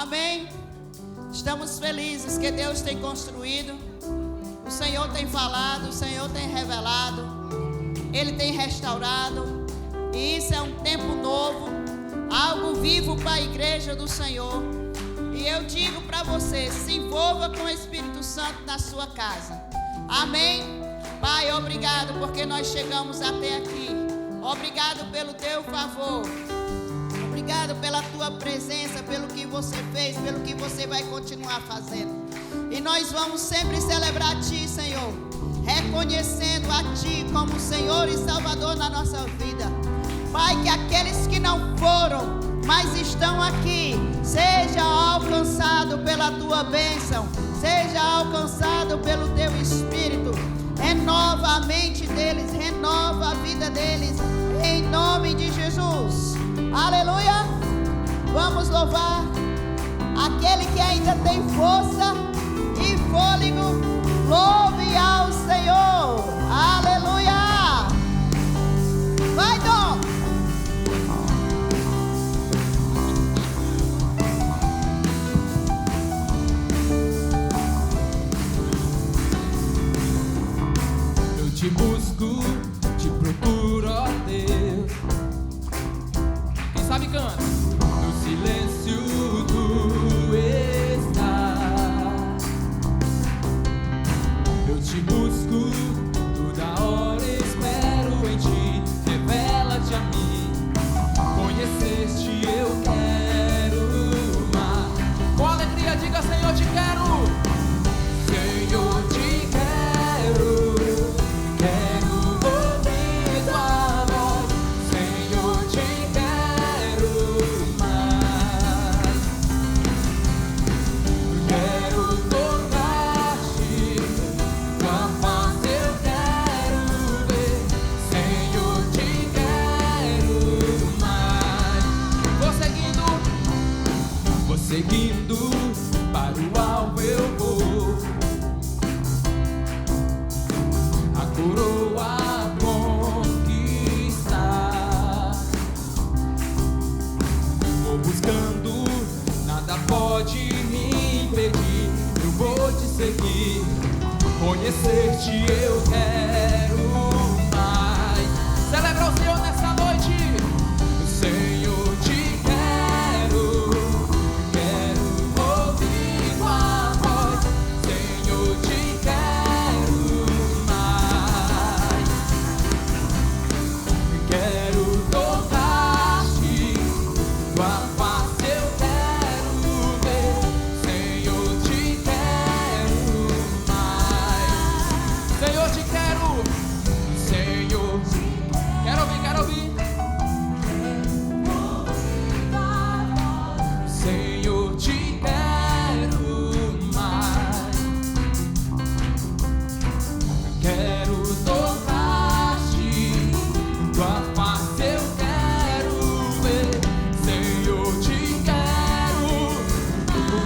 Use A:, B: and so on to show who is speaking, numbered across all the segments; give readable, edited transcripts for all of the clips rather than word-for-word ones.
A: Amém? Estamos felizes que Deus tem construído, o Senhor tem falado, o Senhor tem revelado, Ele tem restaurado, e isso é um tempo novo, algo vivo para a igreja do Senhor. E eu digo para você, se envolva com o Espírito Santo na sua casa. Amém? Pai, obrigado porque nós chegamos até aqui. Obrigado pelo teu favor. Obrigado pela tua presença, pelo que você fez, pelo que você vai continuar fazendo. E nós vamos sempre celebrar a Ti, Senhor, reconhecendo a Ti como Senhor e Salvador na nossa vida. Pai, que aqueles que não foram, mas estão aqui, seja alcançado pela Tua bênção, seja alcançado pelo Teu Espírito. Renova a mente deles, renova a vida deles, em nome de Jesus. Aleluia! Vamos louvar aquele que ainda tem força e fôlego. Louve ao Senhor. Aleluia! Vai, Dom!
B: Eu te busco, te procuro, ó Deus. Quem sabe canta. No silêncio tu estás. Eu te busco, toda hora espero em ti. Revela-te a mim. Conhecer-te eu quero mais. Com alegria diga: Senhor, te quero. Senhor, te quero. Quero ouvir tua voz. Senhor, te quero mais. Quero tocar-te, tua face eu quero ver. Senhor, te quero mais. Vou seguindo, para o alvo eu vou. A coroa conquistar. Vou buscando, nada pode me impedir. Eu vou te seguir, conhecer-te eu quero mais. Celebra o Senhor nessa noite. Senhor, te quero. Quero ouvir tua voz. Senhor, te quero mais. Quero tocar-te, tua face eu quero ver. Senhor, te quero mais. Senhor, te quero. Senhor, quero ouvir. Senhor, te quero mais. Quero tocar-te, tua face eu quero ver. Senhor, te quero,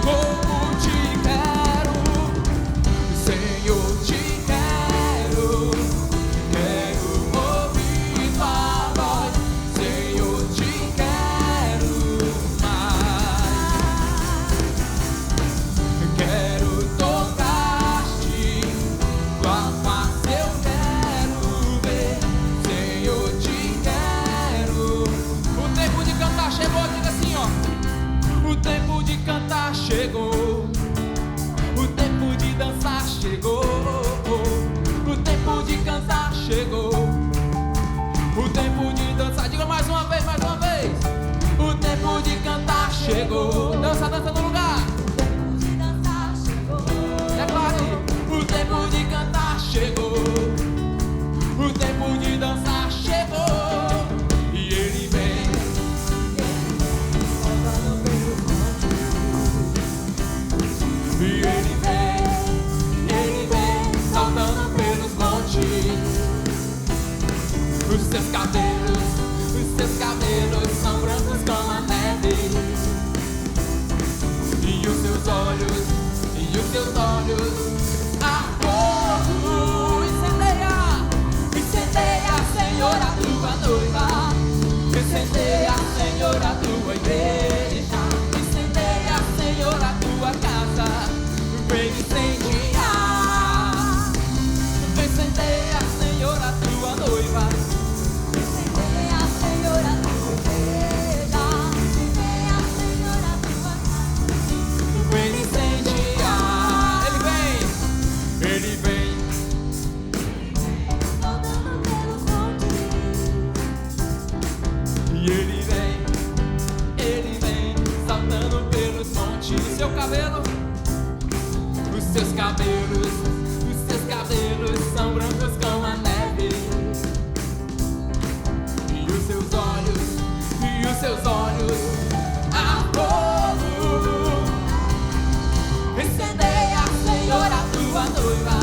B: como te quero. Senhor, te quero. Quero ouvir tua voz. Senhor, te quero mais. Quero tocar-te, tua face eu quero ver. Senhor, te quero. O tempo de cantar chegou, diga assim, ó. O tempo de cantar chegou. O tempo de dançar chegou. O tempo de cantar chegou. O tempo de dançar, diga mais uma vez, mais uma vez. O tempo de cantar chegou. Dança, dança no lugar. Declare. O tempo de cantar chegou. O tempo de dançar chegou. E ele vem. E ele vem saltando pelos montes. Os seus cabelos são brancos como a neve. E os seus olhos a fogo. Incendeia, Senhor, a tua noiva. Incendeia, Senhor, a tua igreja. Incendeia, Senhor. cabelos são brancos como a neve. E os seus olhos a fogo. Incendeia, Senhor, a tua noiva.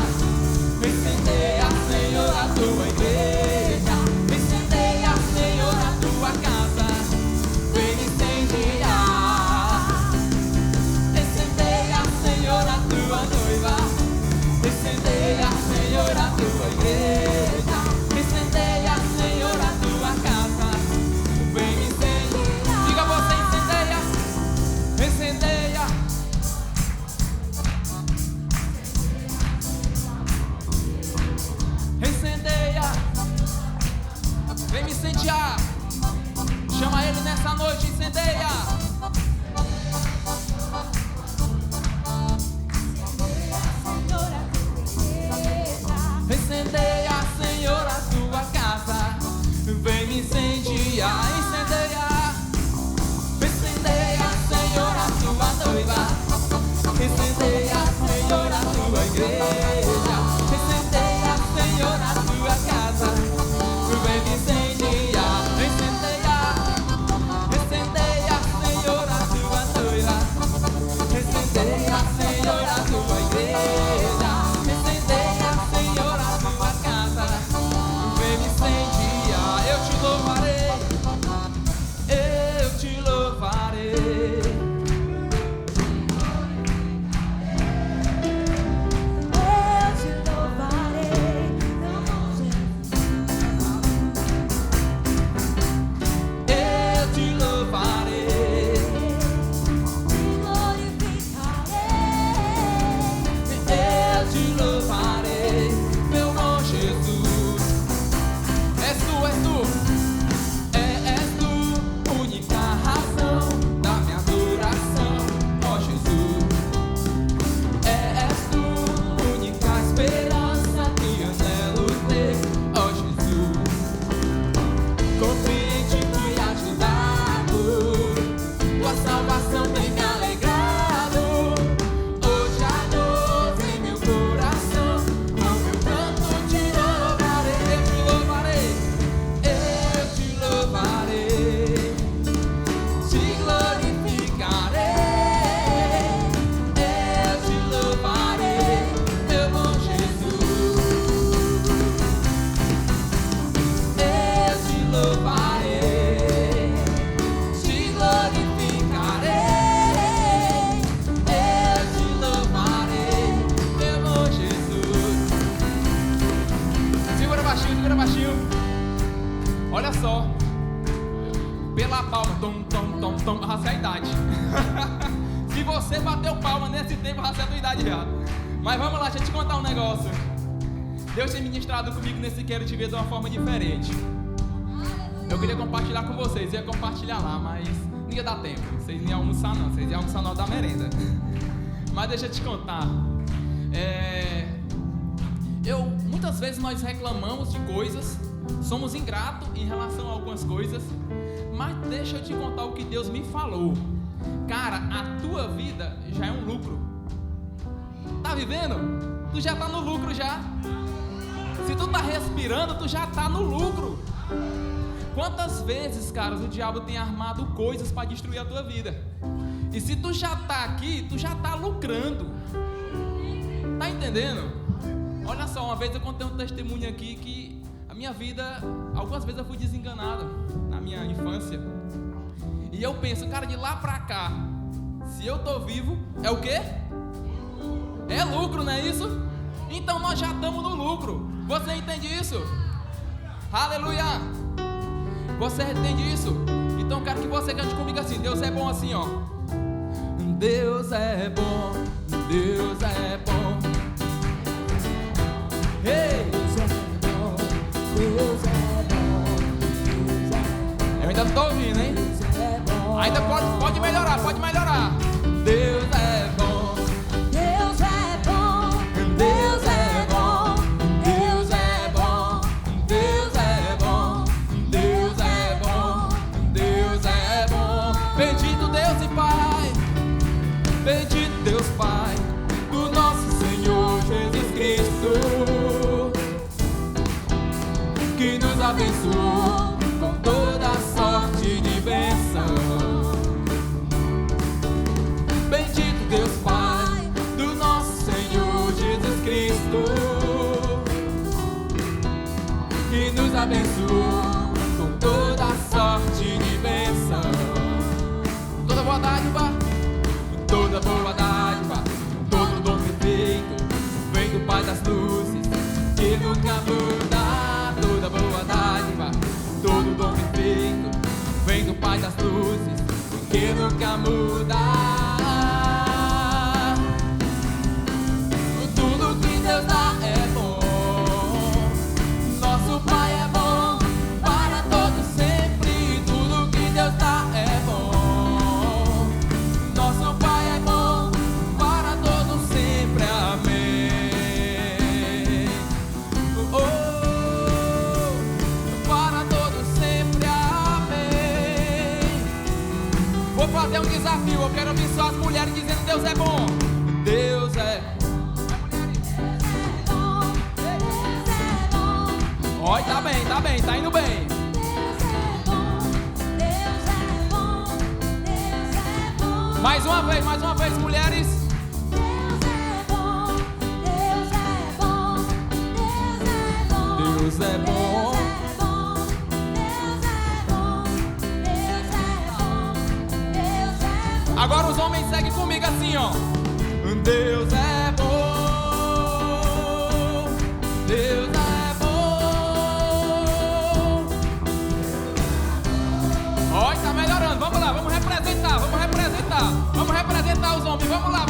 B: Incendeia, Senhor, a tua igreja. Incendeia, Senhor, a tua casa. Vem incendiar. Incendeia, Senhor, a tua noiva. Incendeia, Senhor, a tua igreja. Incendeia, Senhor, a tua casa. Vem incendiar. Diga você, incendeia. Incendeia. Incendeia. Vem me incendiar. Chama ele nessa noite, incendeia. Incendeia, Senhor, a tua casa. Vem me incendiar. Incendeia. Incendeia, Senhor, a tua noiva. Incendeia, Senhor, a tua igreja. Incendeia, Senhor, a tua casa. Vem me incendiar. Incendeia. Incendeia, Senhor, a tua noiva. Incendeia, Senhor, a tua igreja. Incendeia, Senhor, a tua casa. Vem me incendiar. Eu te louvarei. Eu te louvarei. Segura baixinho. Olha só. Pela palma. Tom, tom, tom, tom. Arrasei a idade. Se você bateu palma nesse tempo, arrasei a tua idade já. Mas vamos lá, deixa eu te contar um negócio. Deus tem ministrado comigo nesse Quero Te Ver de uma forma diferente. Eu queria compartilhar com vocês. Ia compartilhar lá, mas não ia dar tempo. Vocês não iam almoçar não. Vocês iam almoçar na hora da merenda. Mas deixa eu te contar. Muitas vezes nós reclamamos de coisas, somos ingratos em relação a algumas coisas, mas deixa eu te contar o que Deus me falou. Cara, a tua vida já é um lucro. Tá vivendo? Tu já tá no lucro já. Se tu tá respirando, tu já tá no lucro. Quantas vezes, cara, o diabo tem armado coisas para destruir a tua vida? E se tu já tá aqui, tu já tá lucrando. Tá entendendo? Olha só, uma vez eu contei um testemunho aqui que a minha vida, algumas vezes eu fui desenganado na minha infância. E eu penso, cara, de lá pra cá, se eu tô vivo, é o quê? É lucro, não é isso? Então nós já estamos no lucro. Você entende isso? Aleluia! Você entende isso? Então eu quero que você cante comigo assim. Deus é bom assim, ó. Deus é bom, Deus é bom. Ei! Deus é bom, Deus é bom, Deus é bom. Eu ainda não tô ouvindo, hein? Deus é bom. Ainda pode melhorar, pode melhorar. Deus é bom.
C: Deus é bom, Deus é bom, Deus é bom,
B: Deus é bom, Deus é bom, Deus é bom. Bendito Deus e Pai, bendito Deus Pai, do nosso Senhor abençoou com toda sorte de bênção. Bendito Deus Pai do nosso Senhor Jesus Cristo, que nos abençoou com toda sorte de bênção. Toda boa dádiva, toda boa dádiva, todo dom perfeito vem do Pai das luzes, que nunca muda. Toda boa dádiva, todo dom perfeito vem do Pai das luzes, que nunca muda. Tudo que Deus dá é bom. Nosso Pai é bom para todos sempre. Tudo que Deus dá é bom. Nosso Pai é bom para todos sempre. Amém. Para todos sempre. Amém. Vou fazer um desafio. Eu quero ouvir só as mulheres dizendo: Deus é bom. Deus é. Oi, tá bem, tá indo bem.
C: Deus é bom, Deus é bom.
B: Mais uma vez, mulheres.
C: Deus é bom, Deus é bom, Deus é bom.
B: Deus é bom. Agora os homens seguem comigo assim, ó. Deus é bom. Deus é bom. Ó, tá melhorando. Vamos lá, vamos representar. Vamos representar os homens. Vamos lá.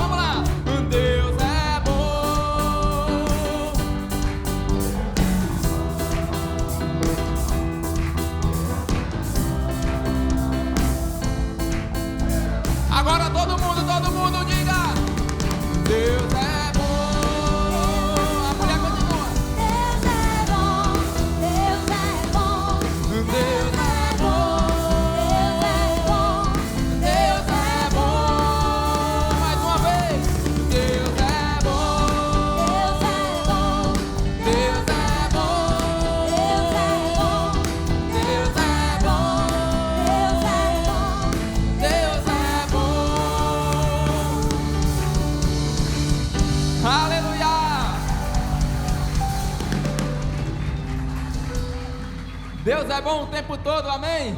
B: Deus é bom. Agora todo mundo diga: Deus é bom. A mulher continua.
C: Deus é bom, Deus é bom.
B: Deus é bom. Deus é bom. Mais uma vez. Deus é bom. Deus é bom. Deus é bom. Deus é bom. Aleluia. Deus é bom o tempo todo, amém?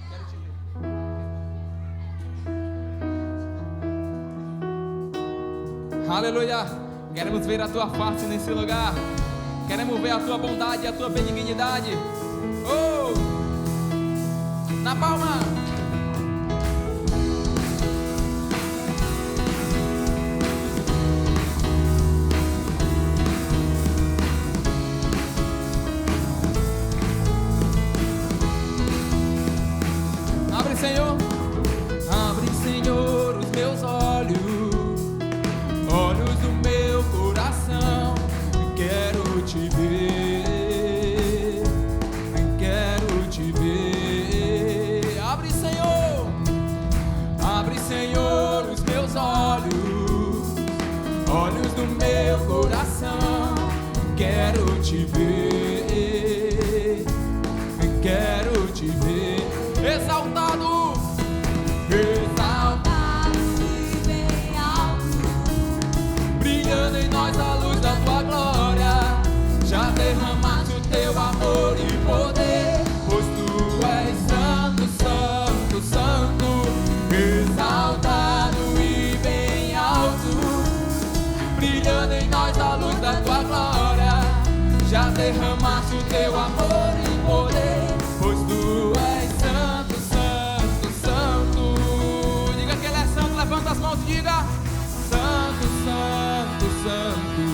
B: Quero te ver. Aleluia. Queremos ver a tua face nesse lugar. Queremos ver a tua bondade e a tua benignidade. Oh! Na palma. Abre, Senhor. Abre, Senhor, os meus olhos, olhos do meu coração. Quero te ver, quero te ver. Abre, Senhor. Abre, Senhor, os meus olhos, olhos do meu coração. Quero te ver, quero te ver. Exaltado, exaltado
C: E bem alto,
B: brilhando em nós a luz da tua glória. Já derramaste o teu amor e poder, pois tu és santo, santo, santo. Exaltado e bem alto, brilhando em nós a luz da tua glória. Já derramaste o teu amor e poder, pois tu és santo, santo, santo. Diga que ele é santo, levanta as mãos e diga: Santo, santo, santo.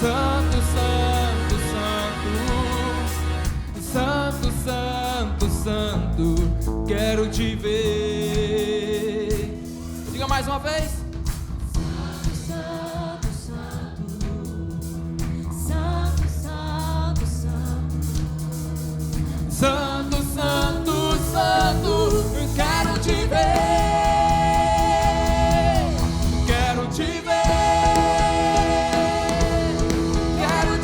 B: Santo, santo, santo. Santo, santo, santo. Quero te ver. Diga mais uma vez.
C: santo, santo, santo, santo,
B: Santo, santo, santo. Quero te ver. Quero te ver. Quero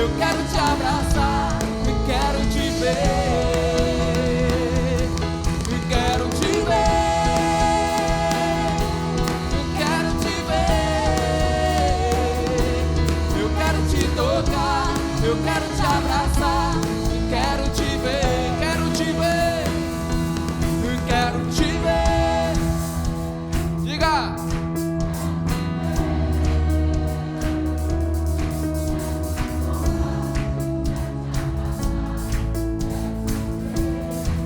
B: Eu quero te abraçar, quero te ver, quero te ver, quero te ver. Eu quero te tocar, eu quero te abraçar, quero te ver, quero te ver, quero te ver. Diga.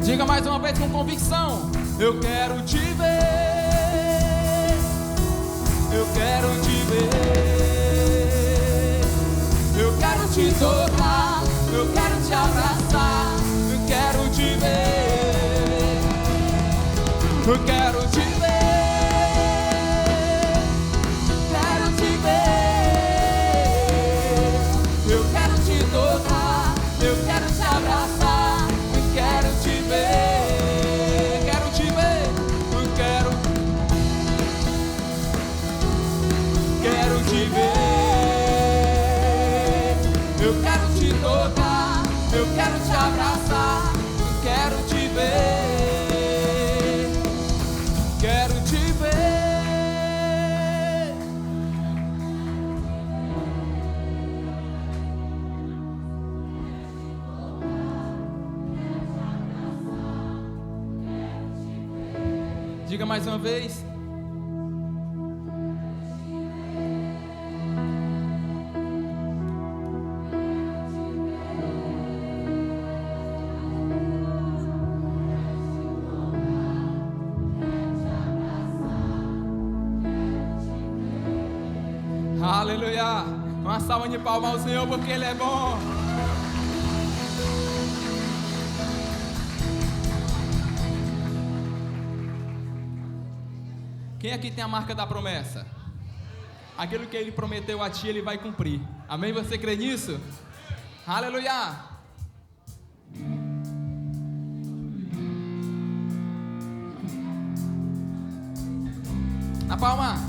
B: Diga mais uma vez com convicção. Eu quero te ver, eu quero te ver, eu quero te tocar, eu quero te abraçar, eu quero te ver, eu quero te ver, quero te ver, eu quero te tocar, eu quero te abraçar, quero te ver, quero te ver, eu quero te ver, eu quero te tocar, eu quero te abraçar, quero te ver, quero te ver. Diga mais uma vez. Aleluia. Uma salva de palmas ao Senhor, porque Ele é bom. Quem aqui tem a marca da promessa? Aquilo que Ele prometeu a ti, Ele vai cumprir. Amém? Você crê nisso? Aleluia! Na palma.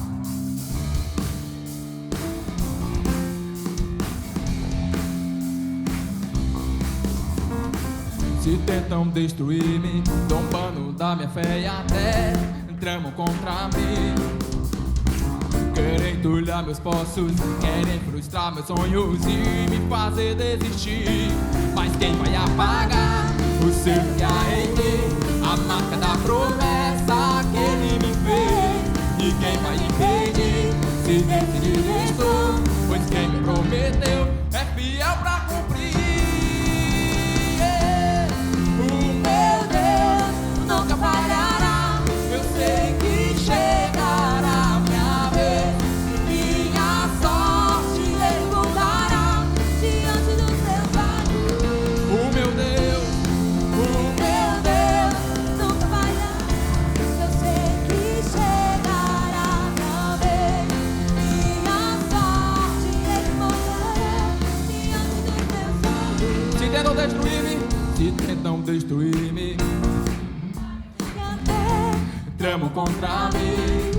B: Se tentam destruir-me, tombando da minha fé e até tramam contra mim. Querem entulhar meus poços, querem frustrar meus sonhos e me fazer desistir. Mas quem vai apagar o seu que há em mim? A marca da promessa que Ele me fez. Ninguém vai impedir se decidir estou, pois quem me prometeu é fiel pra cumprir. O meu Deus nunca falhará. Eu sei que chegará minha vez, minha sorte Ele mudará diante dos seus olhos. O meu Deus nunca falhará. Eu sei que chegará minha vez, minha sorte Ele mudará diante dos seus olhos. Se tentam destruir-me, tramam contra mim.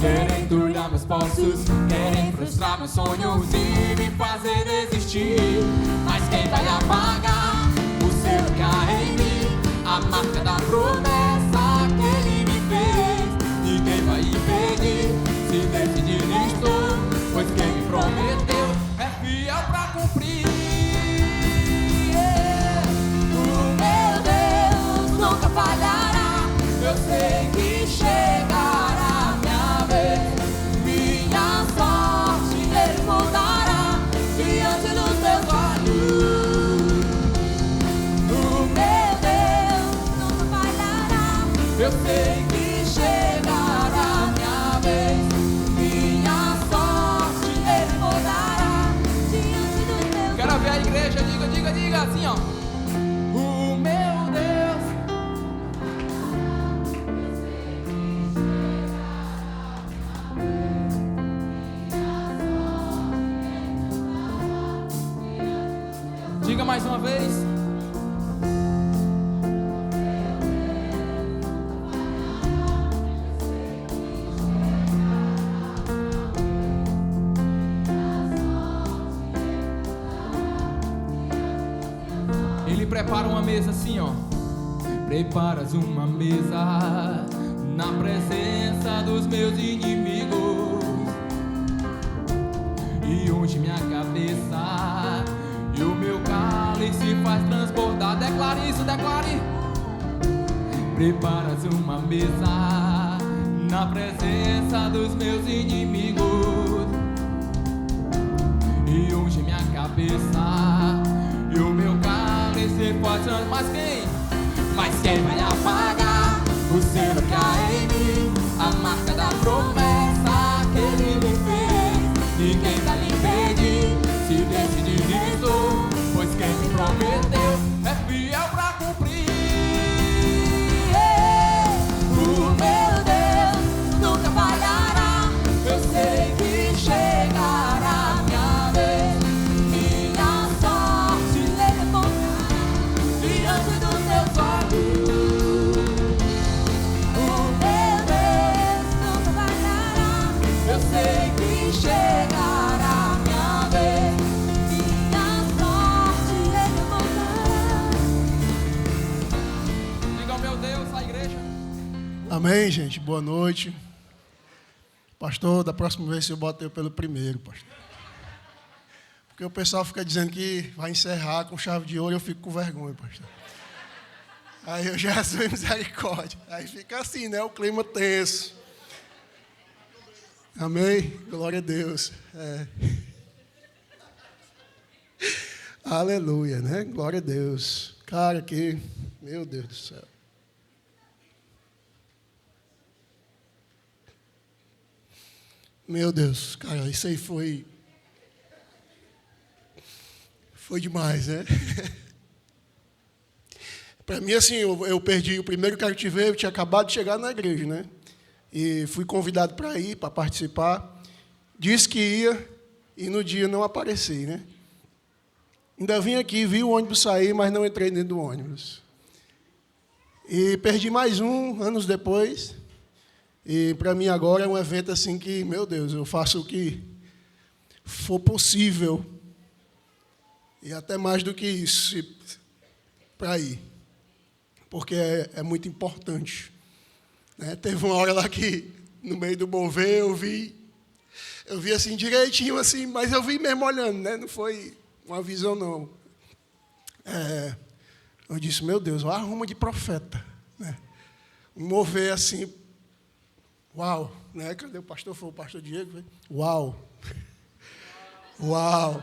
B: Querem entulhar meus poços, querem frustrar meus sonhos e me fazer desistir. Mas quem vai apagar o seu que há em mim? A marca da promessa que Ele me fez. Ninguém vai impedir se decidir estou, pois quem me prometeu é fiel pra cumprir. O meu Deus nunca falhará. Eu sei que chegará minha vez, minha sorte Ele mudará diante dos meus olhos. O meu Deus nunca falhará. Eu sei que chegará minha vez, minha sorte Ele mudará diante dos meus olhos. Quero ver a igreja, diga assim, ó. O meu Deus. Diga mais uma vez. me prepara uma mesa assim, ó. Preparas uma mesa na presença dos meus inimigos, e unge minha cabeça, e o meu cálice faz transbordar. Declare isso, declare. Preparas uma mesa na presença dos meus inimigos, e unge minha cabeça, e o meu cálice faz transbordar. Mas quem? Mas quem vai apagar o selo que há em mim, a marca da promessa que ele me fez? Ninguém vai me impedir se decidir isso, pois quem me prometeu é fiel pra cumprir.
C: O meu Deus nunca falhará. Eu sei que chegará minha vez, minha sorte levantará diante dos teus olhos. O meu Deus nunca falhará. Eu sei que chegará minha vez, minha sorte levantará.
B: Diga, meu Deus, a igreja.
D: Amém, gente. Boa noite. Pastor, da próxima vez eu boto eu pelo primeiro, pastor. Porque o pessoal fica dizendo que vai encerrar com chave de ouro e eu fico com vergonha, pastor. Aí eu, Jesus, misericórdia. Aí fica assim, né? O clima tenso. Amém? Glória a Deus. Aleluia, né? Glória a Deus. Cara, que... Meu Deus do céu. Meu Deus, cara, isso aí foi demais, né? Para mim, assim, eu perdi o primeiro cativeiro, eu tinha acabado de chegar na igreja, né? E fui convidado para ir, para participar. Disse que ia, e no dia não apareci, né? Ainda vim aqui, vi o ônibus sair, mas não entrei dentro do ônibus. E perdi mais um, anos depois. E para mim agora é um evento assim que, meu Deus, eu faço o que for possível. E até mais do que isso, para ir. Porque é muito importante. Né? Teve uma hora lá que, no meio do mover, eu vi assim direitinho, assim, mas eu vi mesmo olhando, né? Não foi uma visão, não. Eu disse, meu Deus, olha a arruma de profeta. Né? Um mover assim... Uau, né? Cadê o pastor? Foi o pastor Diego? Foi? Uau. Uau.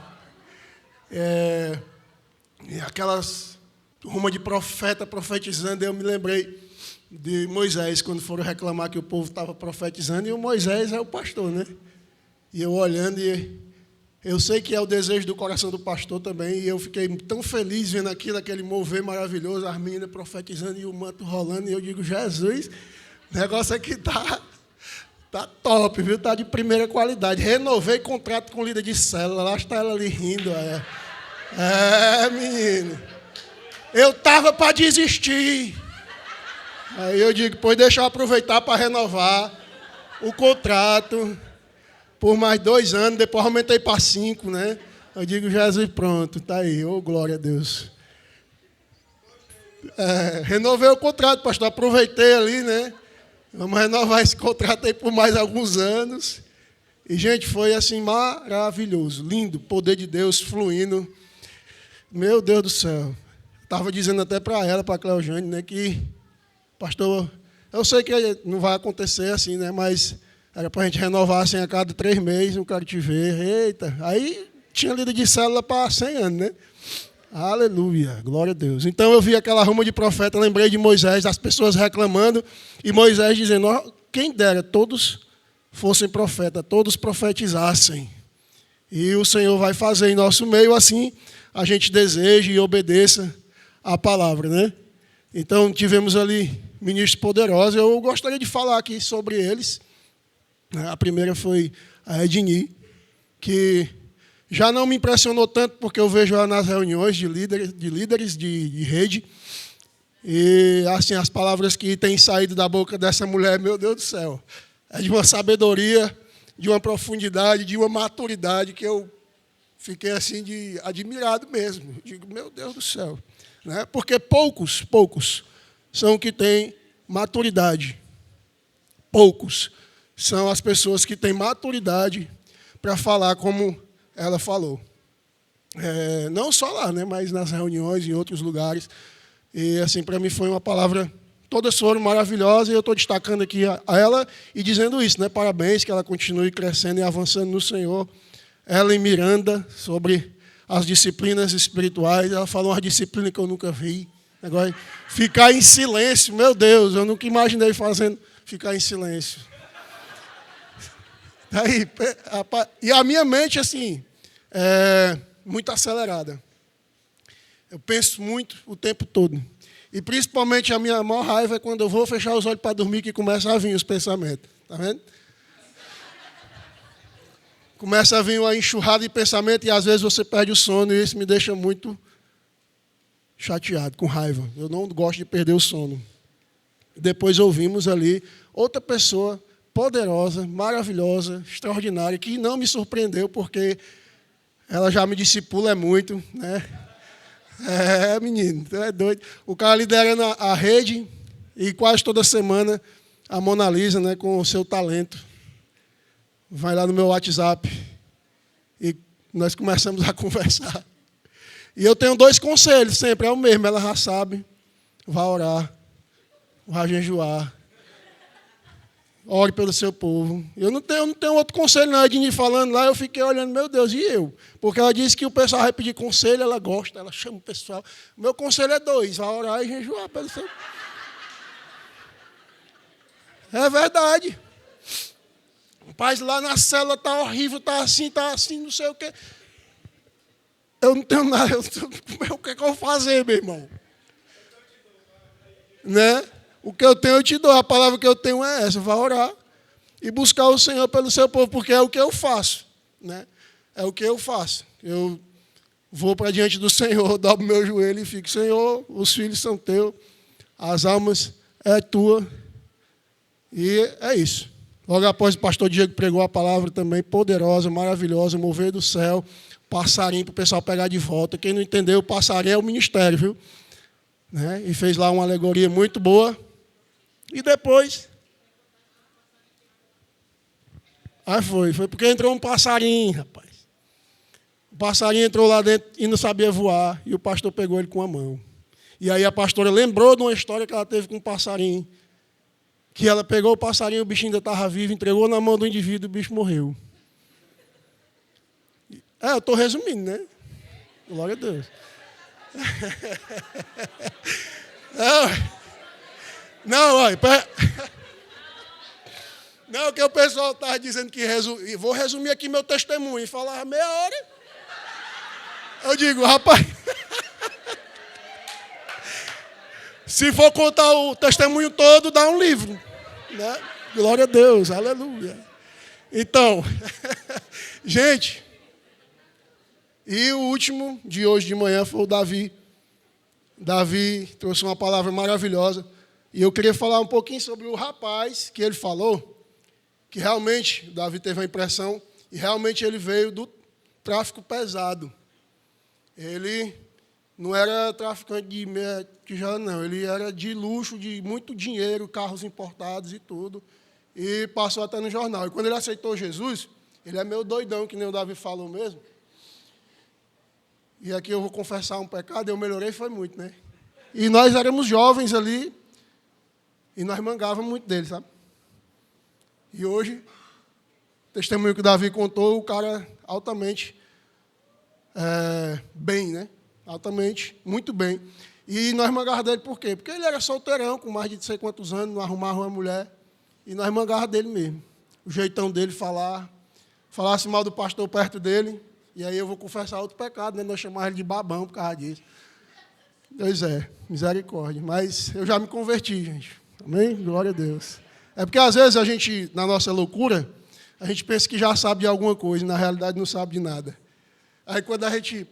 D: E aquelas turma de profeta profetizando, eu me lembrei de Moisés, quando foram reclamar que o povo estava profetizando, e o Moisés é o pastor, né? E eu olhando, e eu sei que é o desejo do coração do pastor também, e eu fiquei tão feliz vendo aquilo, aquele mover maravilhoso, as meninas profetizando e o manto rolando, e eu digo, Jesus, o negócio aqui tá top, viu? Tá de primeira qualidade. Renovei contrato com líder de célula. Lá está ela ali rindo. Menino. Eu tava para desistir. Aí eu digo, pois deixa eu aproveitar para renovar o contrato por mais 2 anos. Depois aumentei para 5, né? Eu digo, Jesus, pronto, tá aí. Ô, glória a Deus. Renovei o contrato, pastor. Aproveitei ali, né? Vamos renovar esse contrato aí por mais alguns anos. E, gente, foi assim maravilhoso, lindo, poder de Deus fluindo. Meu Deus do céu. Estava dizendo até para ela, para a Cleojane, né, que, pastor, eu sei que não vai acontecer assim, né, mas era para a gente renovar assim a cada 3 meses, não quero te ver. Eita, aí tinha líder de célula para 100 anos, né? Aleluia, glória a Deus. Então eu vi aquela arruma de profeta, lembrei de Moisés, as pessoas reclamando, e Moisés dizendo, quem dera todos fossem profetas, todos profetizassem. E o Senhor vai fazer em nosso meio, assim a gente deseja e obedeça a palavra, né? Então tivemos ali ministros poderosos, eu gostaria de falar aqui sobre eles. A primeira foi a Edni, que... já não me impressionou tanto, porque eu vejo ela nas reuniões de líderes de rede. E, assim, as palavras que têm saído da boca dessa mulher, meu Deus do céu, é de uma sabedoria, de uma profundidade, de uma maturidade, que eu fiquei, assim, admirado mesmo. Digo, meu Deus do céu. né? Porque poucos são que têm maturidade. Poucos são as pessoas que têm maturidade para falar como ela falou. Não só lá, né, mas nas reuniões, em outros lugares. E, assim, para mim foi uma palavra, todas foram maravilhosas, e eu estou destacando aqui a ela e dizendo isso, né? Parabéns, que ela continue crescendo e avançando no Senhor. Ela e Miranda, sobre as disciplinas espirituais, ela falou uma disciplina que eu nunca vi. Agora, ficar em silêncio, meu Deus, eu nunca imaginei fazendo ficar em silêncio. Aí, e a minha mente, assim, muito acelerada. Eu penso muito o tempo todo. E principalmente a minha maior raiva é quando eu vou fechar os olhos para dormir que começa a vir os pensamentos. Está vendo? Começa a vir uma enxurrada de pensamento e às vezes você perde o sono e isso me deixa muito chateado, com raiva. Eu não gosto de perder o sono. Depois ouvimos ali outra pessoa poderosa, maravilhosa, extraordinária, que não me surpreendeu porque ela já me discipula muito, né? Menino, tu é doido. O cara liderando a rede e quase toda semana a Mona Lisa, né, com o seu talento, vai lá no meu WhatsApp e nós começamos a conversar. E eu tenho 2 conselhos sempre, é o mesmo, ela já sabe. Vá orar, vá jejuar, ore pelo seu povo. Eu não tenho outro conselho, não. A Ednei falando lá, eu fiquei olhando, meu Deus, e eu? Porque ela disse que o pessoal vai pedir conselho, ela gosta, ela chama o pessoal. O meu conselho é 2, vá orar e jejuar pelo seu povo. É verdade. Rapaz, lá na célula está horrível, está assim, não sei o quê. Eu não tenho nada, o que é que eu vou fazer, meu irmão? Né? O que eu tenho, eu te dou. A palavra que eu tenho é essa. Vá orar e buscar o Senhor pelo seu povo, porque é o que eu faço. Né? É o que eu faço. Eu vou para diante do Senhor, dobro meu joelho e fico, Senhor, os filhos são teus, as almas é tua. E é isso. Logo após o pastor Diego pregou a palavra também, poderosa, maravilhosa, mover do céu, passarinho para o pessoal pegar de volta. Quem não entendeu, o passarinho é o ministério, viu? Né? E fez lá uma alegoria muito boa. E depois... Foi porque entrou um passarinho, rapaz. O passarinho entrou lá dentro e não sabia voar, e o pastor pegou ele com a mão. E aí a pastora lembrou de uma história que ela teve com um passarinho, que ela pegou o passarinho, o bichinho ainda estava vivo, entregou na mão do indivíduo, o bicho morreu. Eu estou resumindo, né? Glória a Deus. Não, olha. Não, que o pessoal estava dizendo que vou resumir aqui meu testemunho. E falava meia hora. Eu digo, rapaz. Se for contar o testemunho todo, dá um livro. Né? Glória a Deus, aleluia. Então, gente. E o último de hoje de manhã foi o Davi. Davi trouxe uma palavra maravilhosa. E eu queria falar um pouquinho sobre o rapaz que ele falou, que realmente, Davi teve a impressão, e realmente ele veio do tráfico pesado. Ele não era traficante de tijolo, não. Ele era de luxo, de muito dinheiro, carros importados e tudo. E passou até no jornal. E quando ele aceitou Jesus, ele é meio doidão, que nem o Davi falou mesmo. E aqui eu vou confessar um pecado, eu melhorei, foi muito, né? E nós éramos jovens ali, e nós mangávamos muito dele, sabe? E hoje, o testemunho que o Davi contou, o cara altamente bem, né? Altamente, muito bem. E nós mangávamos dele por quê? Porque ele era solteirão, com mais de não sei quantos anos, não arrumava uma mulher, e nós mangávamos dele mesmo. O jeitão dele falasse mal do pastor perto dele. E aí eu vou confessar outro pecado, né? Nós chamamos ele de babão por causa disso. Pois é, misericórdia. Mas eu já me converti, gente. Amém? Glória a Deus. É porque às vezes a gente, na nossa loucura, a gente pensa que já sabe de alguma coisa, e na realidade não sabe de nada. Aí quando a gente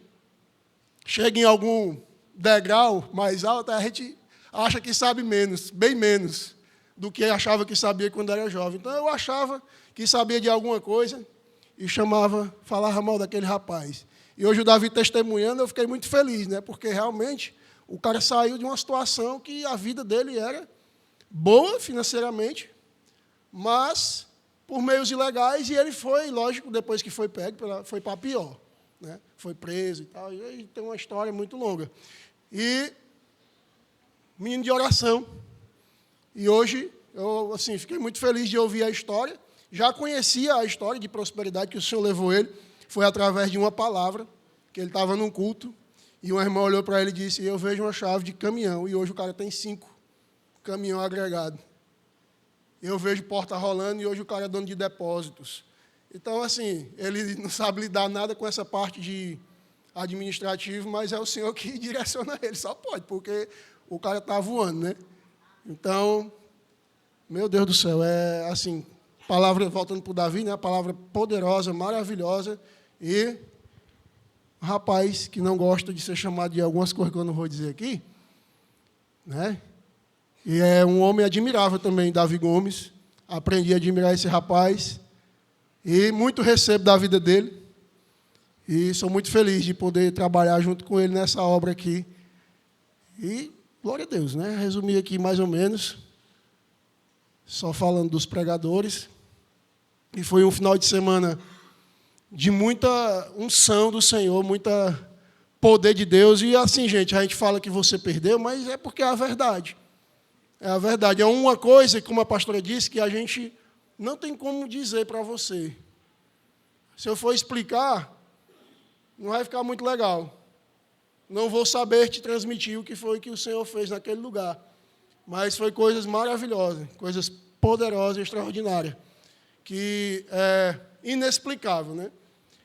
D: chega em algum degrau mais alto, a gente acha que sabe menos, bem menos, do que achava que sabia quando era jovem. Então eu achava que sabia de alguma coisa, e falava mal daquele rapaz. E hoje o Davi testemunhando, eu fiquei muito feliz, né? Porque realmente o cara saiu de uma situação que a vida dele era boa financeiramente, mas por meios ilegais, e ele foi, lógico, depois que foi pego, foi para pior. Né? Foi preso e tal, e aí tem uma história muito longa. E menino de oração. E hoje, eu assim, fiquei muito feliz de ouvir a história. Já conhecia a história de prosperidade que o Senhor levou ele. Foi através de uma palavra, que ele estava num culto, e uma irmã olhou para ele e disse, eu vejo uma chave de caminhão, e hoje o cara tem 5 caminhão agregado. Eu vejo porta rolando, e hoje o cara é dono de depósitos. Então, assim, ele não sabe lidar nada com essa parte de administrativo, mas é o Senhor que direciona ele, só pode, porque o cara está voando, né? Então, meu Deus do céu, é assim, palavra, voltando para o Davi, né? A palavra poderosa, maravilhosa, e um rapaz que não gosta de ser chamado de algumas coisas que eu não vou dizer aqui, né? E é um homem admirável também, Davi Gomes. Aprendi a admirar esse rapaz, e muito recebo da vida dele, e sou muito feliz de poder trabalhar junto com ele nessa obra aqui. E, glória a Deus, né? Resumir aqui mais ou menos, só falando dos pregadores. E foi um final de semana de muita unção do Senhor, muita poder de Deus. E assim, gente, a gente fala que você perdeu, mas é porque é a verdade. É a verdade. É uma coisa, como a pastora disse, que a gente não tem como dizer para você. Se eu for explicar, não vai ficar muito legal. Não vou saber te transmitir o que foi que o Senhor fez naquele lugar. Mas foi coisas maravilhosas, coisas poderosas, extraordinárias, que é inexplicável, né?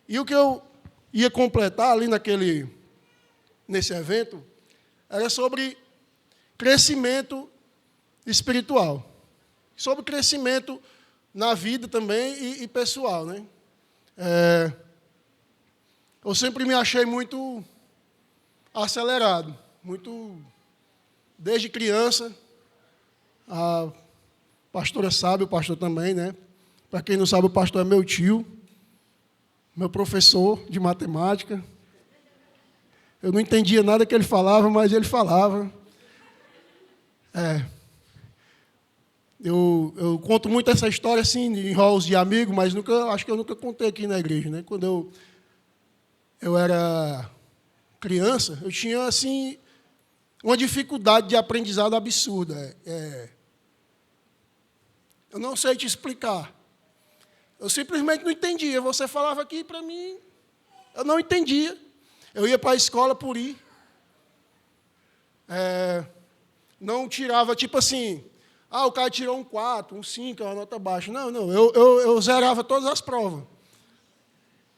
D: E o que eu ia completar ali nesse evento era sobre crescimento espiritual, sobre crescimento na vida também e pessoal, né? Eu sempre me achei muito acelerado, muito desde criança. A pastora sabe, o pastor também, né? Para quem não sabe, o pastor é meu tio, meu professor de matemática. Eu não entendia nada que ele falava, mas ele falava. Eu conto muito essa história assim, em halls de amigo, mas acho que eu nunca contei aqui na igreja, né? Quando eu era criança, eu tinha assim uma dificuldade de aprendizado absurda. Eu não sei te explicar. Eu simplesmente não entendia. Você falava aqui para mim, eu não entendia. Eu ia para a escola por ir. Não tirava, tipo assim, o cara tirou um 4, um 5, uma nota baixa. Não, eu zerava todas as provas.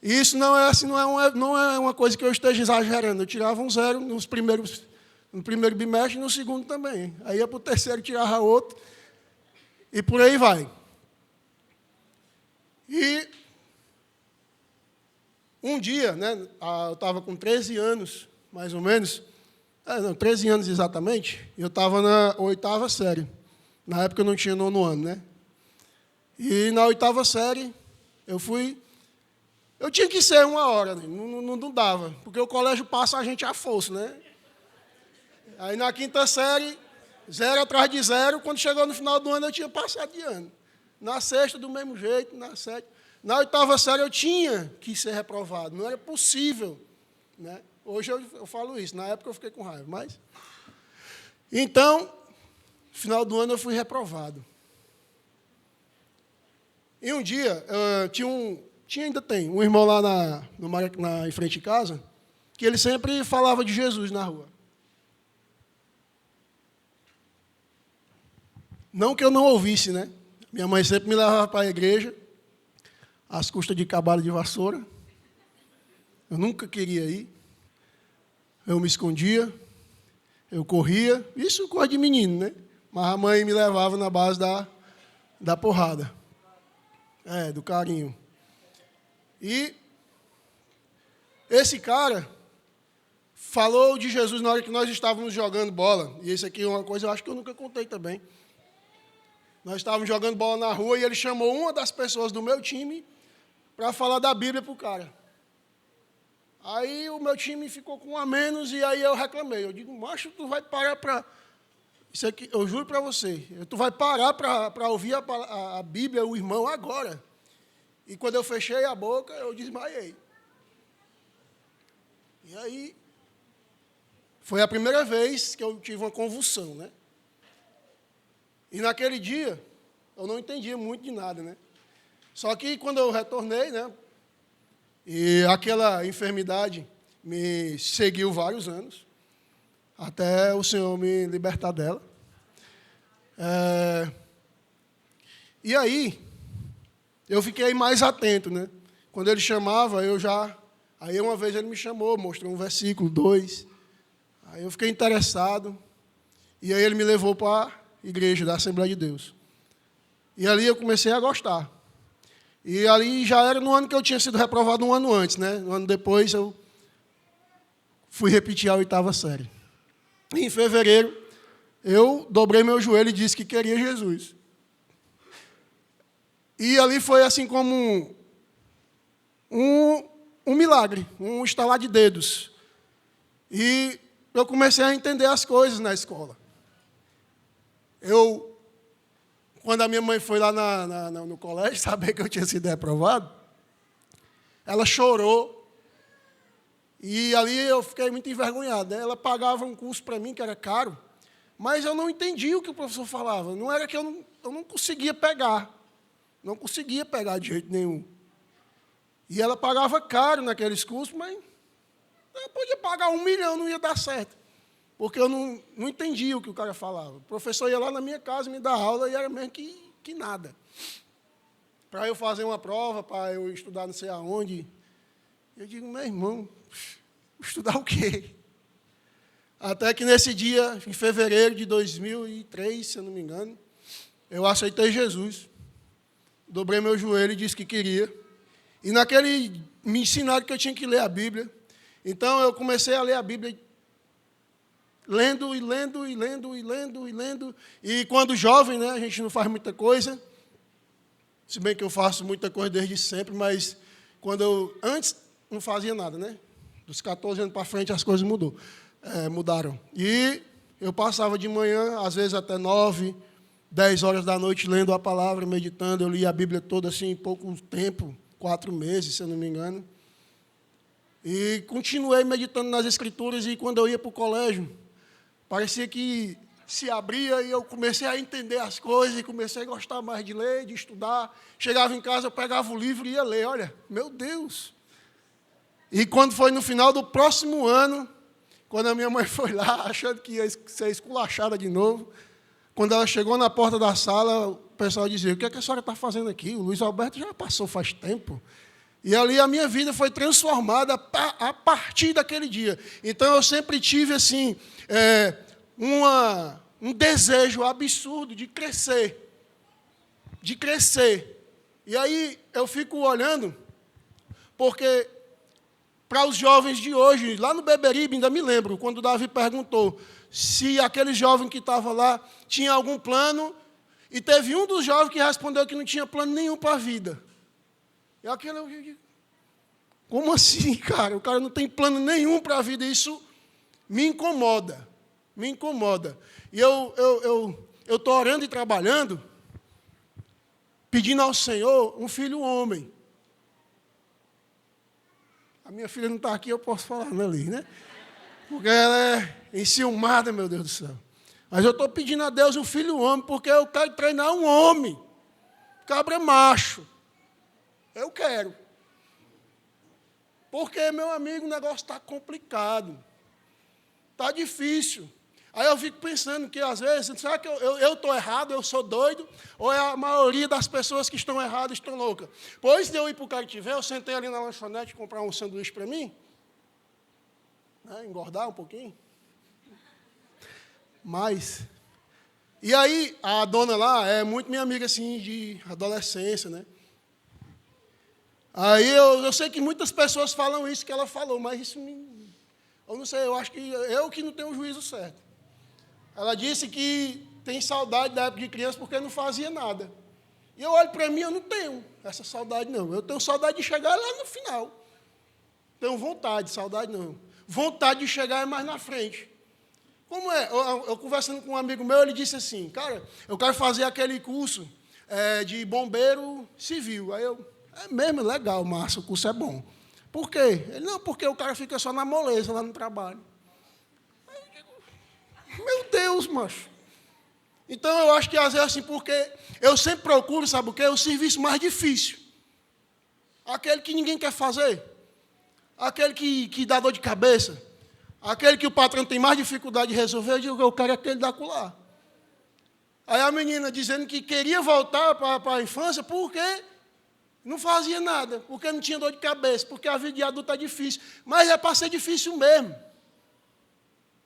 D: E isso não é uma coisa que eu esteja exagerando. Eu tirava um 0 no primeiro bimestre e no segundo também. Aí ia para o terceiro, tirava outro, e por aí vai. E um dia, né, eu estava com 13 anos, mais ou menos, 13 anos exatamente, e eu estava na 8ª série. Na época eu não tinha 9º ano, né? E na 8ª série, eu tinha que ser 1 hora, né? Não dava, porque o colégio passa a gente à força, né? Aí na 5ª série, 0 atrás de 0, quando chegou no final do ano eu tinha passado de ano. Na 6ª do mesmo jeito, na 7ª. Na 8ª série eu tinha que ser reprovado, não era possível, né? Hoje eu falo isso, na época eu fiquei com raiva, mas... Então, no final do ano eu fui reprovado. E um dia, ainda tem um irmão lá em frente de casa, que ele sempre falava de Jesus na rua. Não que eu não ouvisse, né? Minha mãe sempre me levava para a igreja, às custas de cabalo de vassoura. Eu nunca queria ir. Eu me escondia, eu corria. Isso coisa de menino, né? Mas a mãe me levava na base da porrada. Do carinho. E esse cara falou de Jesus na hora que nós estávamos jogando bola. E isso aqui é uma coisa, eu acho que eu nunca contei também. Nós estávamos jogando bola na rua e ele chamou uma das pessoas do meu time para falar da Bíblia para o cara. Aí o meu time ficou com um a menos e aí eu reclamei. Eu digo, macho, tu vai parar para... Isso aqui, eu juro para você, tu vai parar para ouvir a Bíblia, o irmão, agora. E quando eu fechei a boca, eu desmaiei. E aí, foi a primeira vez que eu tive uma convulsão, né? E naquele dia, eu não entendia muito de nada, né? Só que quando eu retornei, né? E aquela enfermidade me seguiu vários anos, até o Senhor me libertar dela. E aí, eu fiquei mais atento, né? Quando ele chamava, eu já... Aí uma vez ele me chamou, mostrou um versículo, 2. Aí eu fiquei interessado. E aí ele me levou para a igreja da Assembleia de Deus. E ali eu comecei a gostar. E ali já era no ano que eu tinha sido reprovado um ano antes, né? Um ano depois eu fui repetir a 8ª série. E em fevereiro, eu dobrei meu joelho e disse que queria Jesus. E ali foi assim como um milagre, um estalar de dedos. E eu comecei a entender as coisas na escola. Quando a minha mãe foi lá no colégio saber que eu tinha sido reprovado, ela chorou. E ali eu fiquei muito envergonhado, né? Ela pagava um curso para mim, que era caro, mas eu não entendia o que o professor falava. Não era que eu não conseguia pegar. Não conseguia pegar de jeito nenhum. E ela pagava caro naqueles cursos, mas eu podia pagar 1 milhão, não ia dar certo. Porque eu não entendia o que o cara falava. O professor ia lá na minha casa me dar aula e era mesmo que nada. Para eu fazer uma prova, para eu estudar não sei aonde. Eu digo, meu irmão, estudar o quê? Até que nesse dia, em fevereiro de 2003, se eu não me engano, eu aceitei Jesus. Dobrei meu joelho e disse que queria. E naquele me ensinaram que eu tinha que ler a Bíblia. Então eu comecei a ler a Bíblia, lendo e lendo e lendo e lendo e lendo. E quando jovem, né, a gente não faz muita coisa. Se bem que eu faço muita coisa desde sempre, mas antes não fazia nada, né? Dos 14 anos para frente as coisas mudaram. E eu passava de manhã, às vezes até 9, 10 horas da noite, lendo a palavra, meditando. Eu lia a Bíblia toda assim, em pouco tempo, 4 meses, se eu não me engano. E continuei meditando nas Escrituras, e quando eu ia para o colégio, parecia que se abria e eu comecei a entender as coisas, e comecei a gostar mais de ler, de estudar. Chegava em casa, eu pegava o livro e ia ler. Olha, meu Deus! E quando foi no final do próximo ano, quando a minha mãe foi lá, achando que ia ser esculachada de novo, quando ela chegou na porta da sala, o pessoal dizia, o que é que a senhora está fazendo aqui? O Luiz Alberto já passou faz tempo. E ali a minha vida foi transformada a partir daquele dia. Então eu sempre tive assim, um desejo absurdo de crescer. De crescer. E aí eu fico olhando, porque para os jovens de hoje, lá no Beberibe, ainda me lembro, quando o Davi perguntou se aquele jovem que estava lá tinha algum plano, e teve um dos jovens que respondeu que não tinha plano nenhum para a vida. E aquele, eu digo, como assim, cara? O cara não tem plano nenhum para a vida. Isso me incomoda. Me incomoda. E eu estou orando e trabalhando, pedindo ao Senhor um filho homem. A minha filha não está aqui, eu posso falar, né, Liz, né? Porque ela é enciumada, meu Deus do céu. Mas eu estou pedindo a Deus um filho homem, porque eu quero treinar um homem. Cabra macho. Eu quero. Porque, meu amigo, o negócio está complicado. Está difícil. Aí eu fico pensando que, às vezes, será que eu estou errado, eu sou doido, ou é a maioria das pessoas que estão erradas estão loucas? Pois de eu ir para o Caritivé, eu sentei ali na lanchonete comprar um sanduíche para mim, né, engordar um pouquinho. Mas, e aí, a dona lá é muito minha amiga, assim, de adolescência, né? Aí eu sei que muitas pessoas falam isso que ela falou, mas isso eu não sei, eu acho que eu que não tenho o juízo certo. Ela disse que tem saudade da época de criança porque não fazia nada. E eu olho para mim, eu não tenho essa saudade, não. Eu tenho saudade de chegar lá no final. Tenho vontade, saudade não. Vontade de chegar mais na frente. Como é? Eu conversando com um amigo meu, ele disse assim, cara, eu quero fazer aquele curso de bombeiro civil. Aí eu, é mesmo, legal, massa, o curso é bom. Por quê? Ele, não, porque o cara fica só na moleza lá no trabalho. Aí eu digo, meu Deus, macho. Então eu acho que às vezes assim, porque eu sempre procuro, sabe o quê? O serviço mais difícil. Aquele que ninguém quer fazer. Aquele que dá dor de cabeça. Aquele que o patrão tem mais dificuldade de resolver, eu digo, eu quero aquele da colar. Aí a menina dizendo que queria voltar para a infância porque não fazia nada, porque não tinha dor de cabeça, porque a vida de adulto é difícil. Mas é para ser difícil mesmo.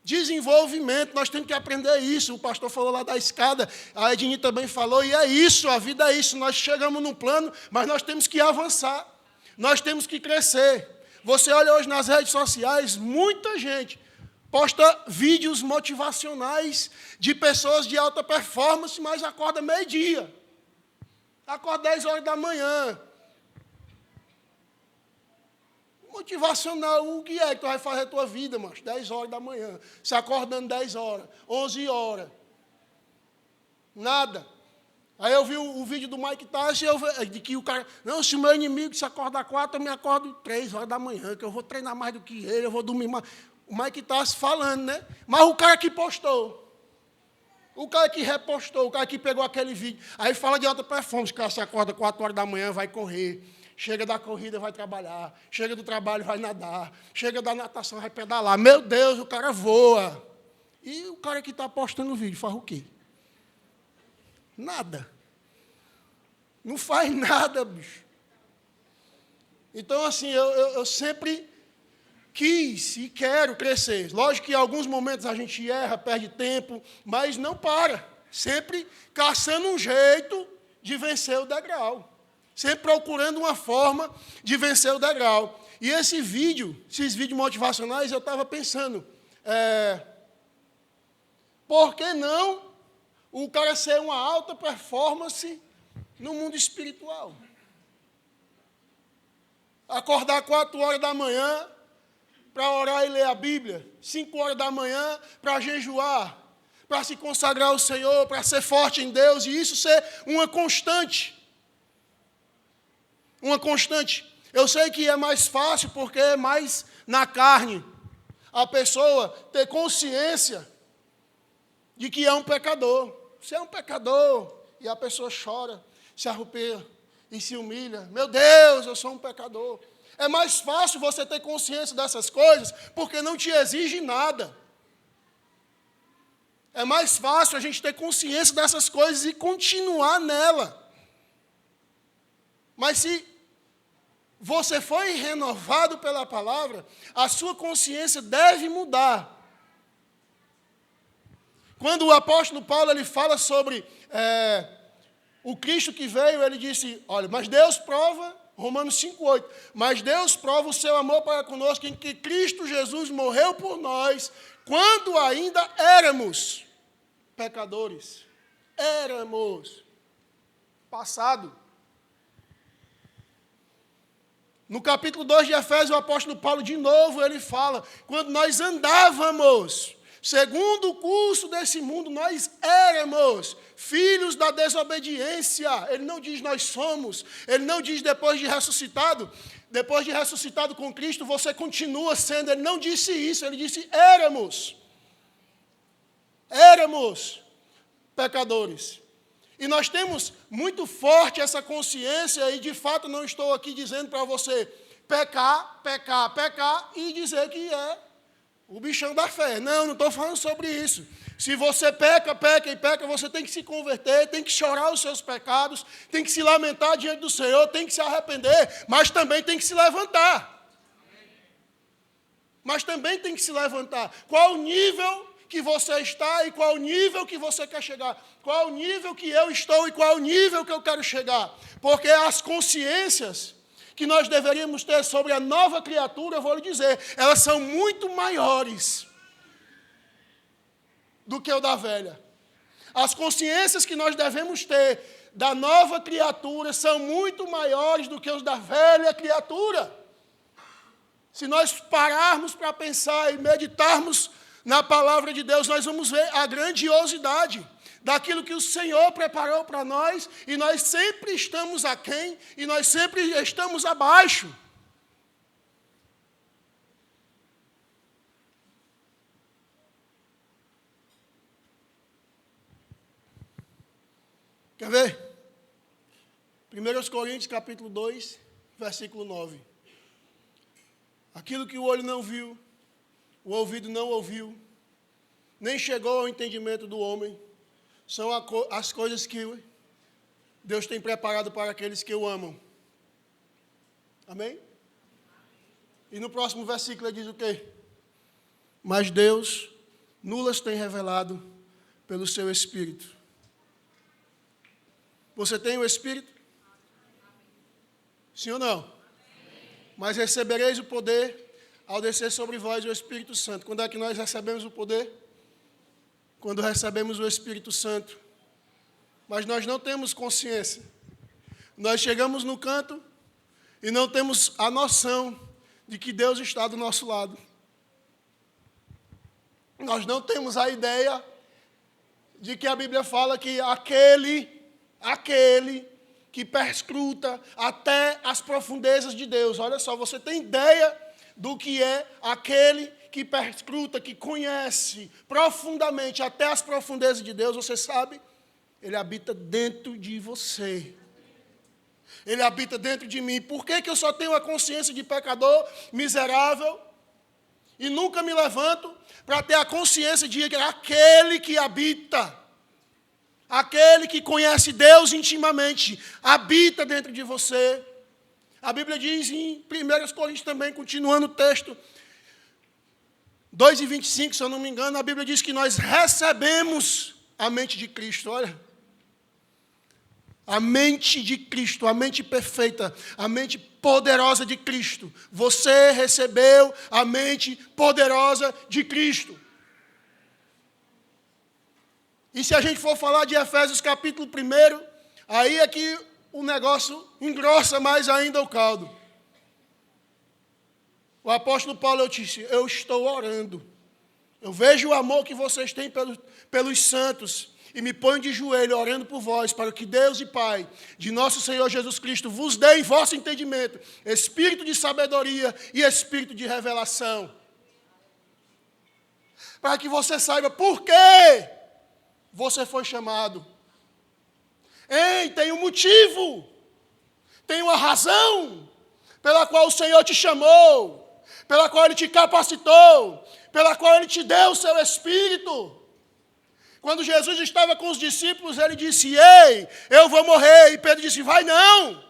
D: Desenvolvimento, nós temos que aprender isso. O pastor falou lá da escada, a Edini também falou, e é isso, a vida é isso. Nós chegamos num plano, mas nós temos que avançar. Nós temos que crescer. Você olha hoje nas redes sociais, muita gente posta vídeos motivacionais de pessoas de alta performance, mas acorda meio-dia. Acorda 10 horas da manhã. Motivacional, o que é que tu vai fazer a tua vida, macho? 10 horas da manhã. Se acordando 10 horas, 11 horas. Nada. Aí eu vi o vídeo do Mike Tyson, de que o cara, não, se o meu inimigo se acordar 4, eu me acordo 3 horas da manhã, que eu vou treinar mais do que ele, eu vou dormir mais. O Mike Tyson falando, né? Mas o cara que postou, o cara que repostou, o cara que pegou aquele vídeo, aí fala de alta performance, o cara se acorda 4 horas da manhã, vai correr, chega da corrida, vai trabalhar, chega do trabalho, vai nadar, chega da natação, vai pedalar. Meu Deus, o cara voa. E o cara que está postando o vídeo faz o quê? Nada. Não faz nada, bicho. Então, assim, eu sempre quis e quero crescer. Lógico que em alguns momentos a gente erra, perde tempo, mas não para. Sempre caçando um jeito de vencer o degrau. Sempre procurando uma forma de vencer o degrau. E esses vídeos motivacionais, eu estava pensando, por que não o cara ser uma alta performance no mundo espiritual? Acordar 4 horas da manhã para orar e ler a Bíblia, 5 horas da manhã para jejuar, para se consagrar ao Senhor, para ser forte em Deus, e isso ser uma constante. Uma constante. Eu sei que é mais fácil porque é mais na carne a pessoa ter consciência de que é um pecador. Você é um pecador, e a pessoa chora, se arrupeia e se humilha. Meu Deus, eu sou um pecador. É mais fácil você ter consciência dessas coisas, porque não te exige nada. É mais fácil a gente ter consciência dessas coisas e continuar nela. Mas se você foi renovado pela palavra, a sua consciência deve mudar. Quando o apóstolo Paulo ele fala sobre o Cristo que veio, ele disse, olha, mas Deus prova, Romanos 5,8, mas Deus prova o seu amor para conosco em que Cristo Jesus morreu por nós, quando ainda éramos pecadores. Éramos. Passado. No capítulo 2 de Efésios, o apóstolo Paulo, de novo, ele fala, quando nós andávamos segundo o curso desse mundo, nós éramos filhos da desobediência. Ele não diz nós somos, ele não diz depois de ressuscitado com Cristo, você continua sendo. Ele não disse isso, ele disse éramos. Éramos pecadores. E nós temos muito forte essa consciência, e de fato não estou aqui dizendo para você pecar e dizer que é o bichão da fé. Não estou falando sobre isso. Se você peca, você tem que se converter, tem que chorar os seus pecados, tem que se lamentar diante do Senhor, tem que se arrepender, mas também tem que se levantar. Qual o nível que você está e qual o nível que você quer chegar? Qual o nível que eu estou e qual o nível que eu quero chegar? Porque as consciências que nós deveríamos ter sobre a nova criatura, eu vou lhe dizer, elas são muito maiores do que o da velha. As consciências que nós devemos ter da nova criatura são muito maiores do que os da velha criatura. se nós pararmos para pensar e meditarmos na palavra de Deus, nós vamos ver a grandiosidade daquilo que o Senhor preparou para nós, e nós sempre estamos aquém, e nós sempre estamos abaixo. Quer ver? 1 Coríntios, capítulo 2, versículo 9. Aquilo que o olho não viu, o ouvido não ouviu, nem chegou ao entendimento do homem, são as coisas que Deus tem preparado para aqueles que o amam. Amém? E no próximo versículo ele diz o quê? Mas Deus nulas tem revelado pelo seu Espírito. Você tem o Espírito? Sim ou não? Mas recebereis o poder ao descer sobre vós o Espírito Santo. Quando é que nós recebemos o poder? Quando recebemos o Espírito Santo. Mas nós não temos consciência. Nós chegamos no canto e não temos a noção de que Deus está do nosso lado. Nós não temos a ideia de que a Bíblia fala que aquele que perscruta até as profundezas de Deus. Olha só, você tem ideia do que é aquele que perscruta, que conhece profundamente até as profundezas de Deus? Você sabe? Ele habita dentro de você. Ele habita dentro de mim. Por que eu só tenho a consciência de pecador, miserável, e nunca me levanto para ter a consciência de aquele que habita, aquele que conhece Deus intimamente, habita dentro de você? A Bíblia diz em 1 Coríntios também, continuando o texto, 2:25, se eu não me engano, a Bíblia diz que nós recebemos a mente de Cristo. Olha, a mente de Cristo, a mente perfeita, a mente poderosa de Cristo. Você recebeu a mente poderosa de Cristo. E se a gente for falar de Efésios capítulo 1, aí é que o negócio engrossa mais ainda o caldo. O apóstolo Paulo disse: eu estou orando. Eu vejo o amor que vocês têm pelos santos e me ponho de joelho orando por vós, para que Deus e Pai de nosso Senhor Jesus Cristo vos dê em vosso entendimento espírito de sabedoria e espírito de revelação. Para que você saiba por que você foi chamado. Ei, tem um motivo, tem uma razão pela qual o Senhor te chamou, pela qual Ele te capacitou, pela qual Ele te deu o seu Espírito. Quando Jesus estava com os discípulos, Ele disse: ei, eu vou morrer. E Pedro disse: vai não.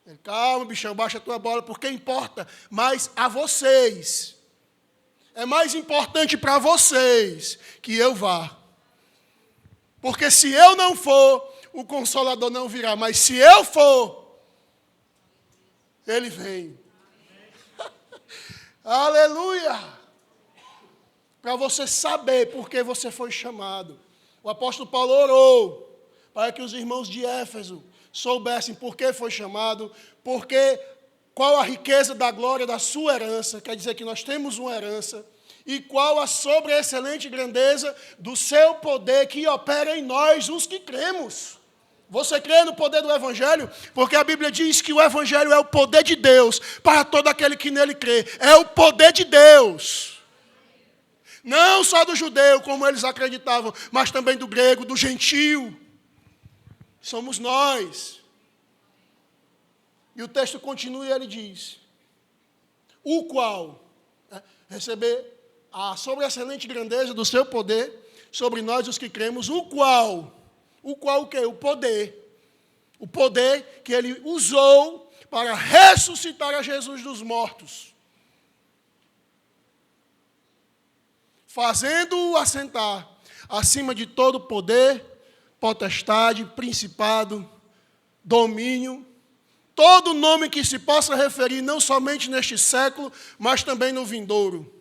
D: Ele: calma, bichão, baixa a tua bola, porque importa mais a vocês. É mais importante para vocês que eu vá. Porque se eu não for, o Consolador não virá. Mas se eu for, Ele vem. Aleluia! Para você saber por que você foi chamado. O apóstolo Paulo orou para que os irmãos de Éfeso soubessem por que foi chamado, porque qual a riqueza da glória da sua herança, quer dizer que nós temos uma herança, e qual a sobreexcelente grandeza do seu poder que opera em nós, os que cremos. Você crê no poder do Evangelho? Porque a Bíblia diz que o Evangelho é o poder de Deus para todo aquele que nele crê. É o poder de Deus. Não só do judeu, como eles acreditavam, mas também do grego, do gentio. Somos nós. E o texto continua e ele diz: o qual receber a sobreexcelente grandeza do seu poder sobre nós os que cremos, o qual o quê? O poder. O poder que ele usou para ressuscitar a Jesus dos mortos, fazendo-o assentar acima de todo poder, potestade, principado, domínio, todo nome que se possa referir, não somente neste século, mas também no vindouro.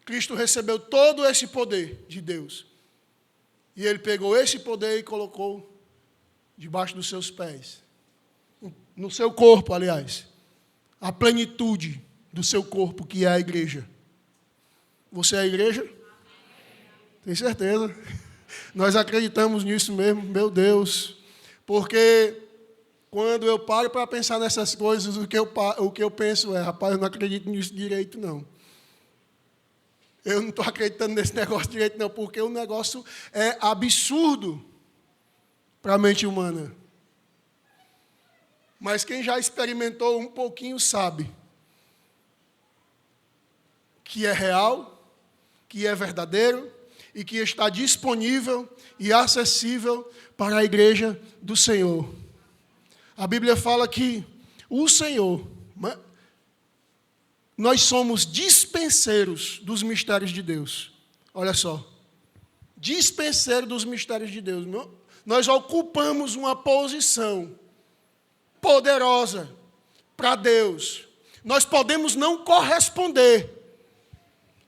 D: Cristo recebeu todo esse poder de Deus. E Ele pegou esse poder e colocou debaixo dos seus pés. No seu corpo, aliás. a plenitude do seu corpo, que é a igreja. Você é a igreja? Tem certeza? Nós acreditamos nisso mesmo, meu Deus. Porque quando eu paro para pensar nessas coisas, o que eu penso é, rapaz, eu não acredito nisso direito, não. Eu não estou acreditando nesse negócio direito, não, porque o negócio é absurdo para a mente humana. Mas quem já experimentou um pouquinho sabe que é real, que é verdadeiro e que está disponível e acessível para a igreja do Senhor. A Bíblia fala que o Senhor, nós somos dispenseiros dos mistérios de Deus. Olha só, dispenseiro dos mistérios de Deus. Nós ocupamos uma posição poderosa para Deus. Nós podemos não corresponder.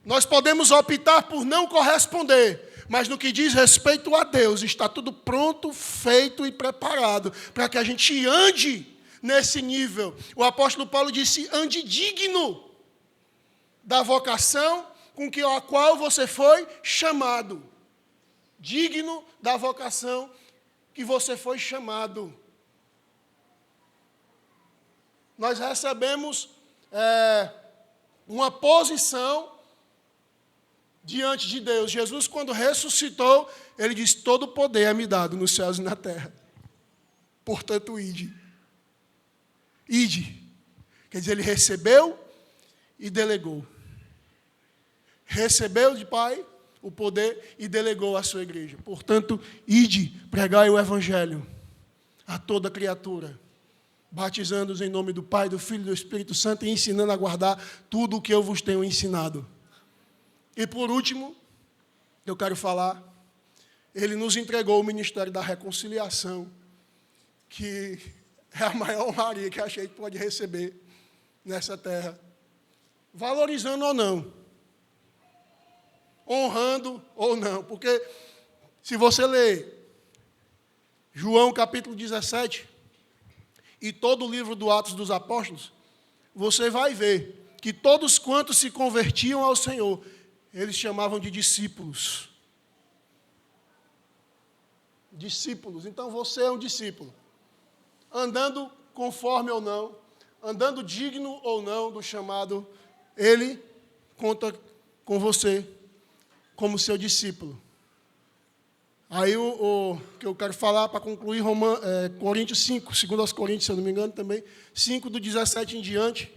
D: Nós podemos optar por não corresponder. Mas no que diz respeito a Deus, está tudo pronto, feito e preparado para que a gente ande nesse nível. O apóstolo Paulo disse, ande digno da vocação com a qual você foi chamado. Digno da vocação que você foi chamado. Nós recebemos uma posição diante de Deus. Jesus, quando ressuscitou, ele disse, todo o poder é me dado nos céus e na terra. Portanto, ide. Ide. Quer dizer, ele recebeu e delegou. Recebeu de Pai o poder e delegou à sua igreja. Portanto, ide, pregai o evangelho a toda criatura, batizando-os em nome do Pai, do Filho e do Espírito Santo e ensinando a guardar tudo o que eu vos tenho ensinado. E por último, eu quero falar, ele nos entregou o ministério da reconciliação, que é a maior honraria que a gente pode receber nessa terra, valorizando ou não, honrando ou não, porque se você ler João capítulo 17 e todo o livro do Atos dos Apóstolos, você vai ver que todos quantos se convertiam ao Senhor, eles chamavam de discípulos. Discípulos. Então você é um discípulo. Andando conforme ou não, andando digno ou não do chamado, ele conta com você como seu discípulo. Aí o que eu quero falar para concluir, Coríntios 5, 2 Coríntios, se eu não me engano também, 5 do 17 em diante,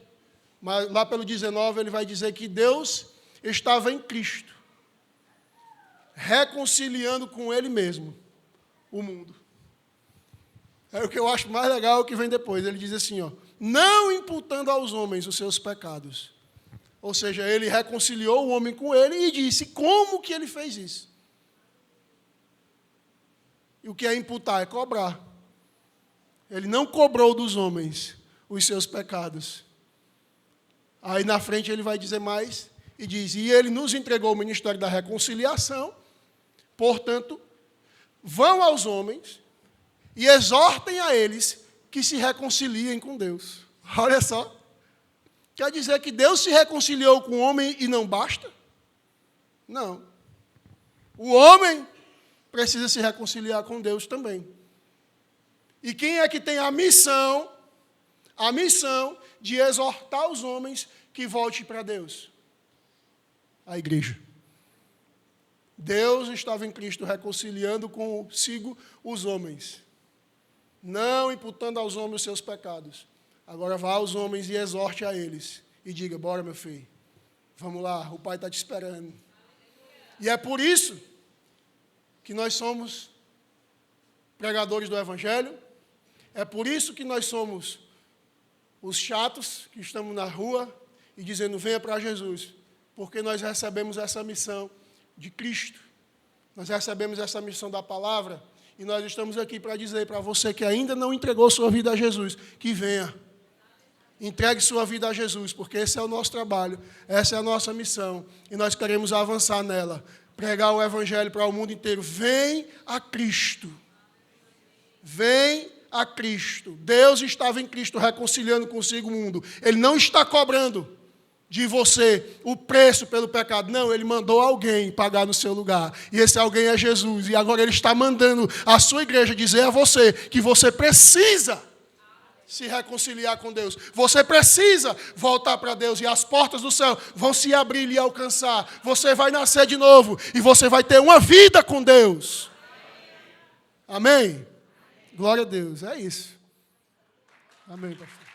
D: mas lá pelo 19 ele vai dizer que Deus estava em Cristo, reconciliando com Ele mesmo o mundo. É o que eu acho mais legal, o que vem depois. Ele diz assim, não imputando aos homens os seus pecados. Ou seja, Ele reconciliou o homem com Ele e disse como que Ele fez isso. E o que é imputar? É cobrar. Ele não cobrou dos homens os seus pecados. Aí na frente ele vai dizer mais, e diz, e ele nos entregou o ministério da reconciliação, portanto, vão aos homens e exortem a eles que se reconciliem com Deus. Olha só. Quer dizer que Deus se reconciliou com o homem e não basta? Não. O homem precisa se reconciliar com Deus também. E quem é que tem a missão de exortar os homens que voltem para Deus? A igreja. Deus estava em Cristo reconciliando consigo os homens, não imputando aos homens os seus pecados. Agora vá aos homens e exorte a eles e diga, bora meu filho, vamos lá, o Pai está te esperando. E é por isso que nós somos pregadores do Evangelho, é por isso que nós somos os chatos que estamos na rua e dizendo, venha para Jesus. Porque nós recebemos essa missão de Cristo. Nós recebemos essa missão da palavra. E nós estamos aqui para dizer para você que ainda não entregou sua vida a Jesus, que venha. Entregue sua vida a Jesus, porque esse é o nosso trabalho, essa é a nossa missão. E nós queremos avançar nela. Pregar o Evangelho para o mundo inteiro. Vem a Cristo. Vem a Cristo. Deus estava em Cristo reconciliando consigo o mundo. Ele não está cobrando de você o preço pelo pecado. Não, ele mandou alguém pagar no seu lugar. E esse alguém é Jesus. E agora ele está mandando a sua igreja dizer a você que você precisa se reconciliar com Deus. Você precisa voltar para Deus. E as portas do céu vão se abrir e lhe alcançar. Você vai nascer de novo. E você vai ter uma vida com Deus. Amém? Glória a Deus. É isso. Amém, pastor.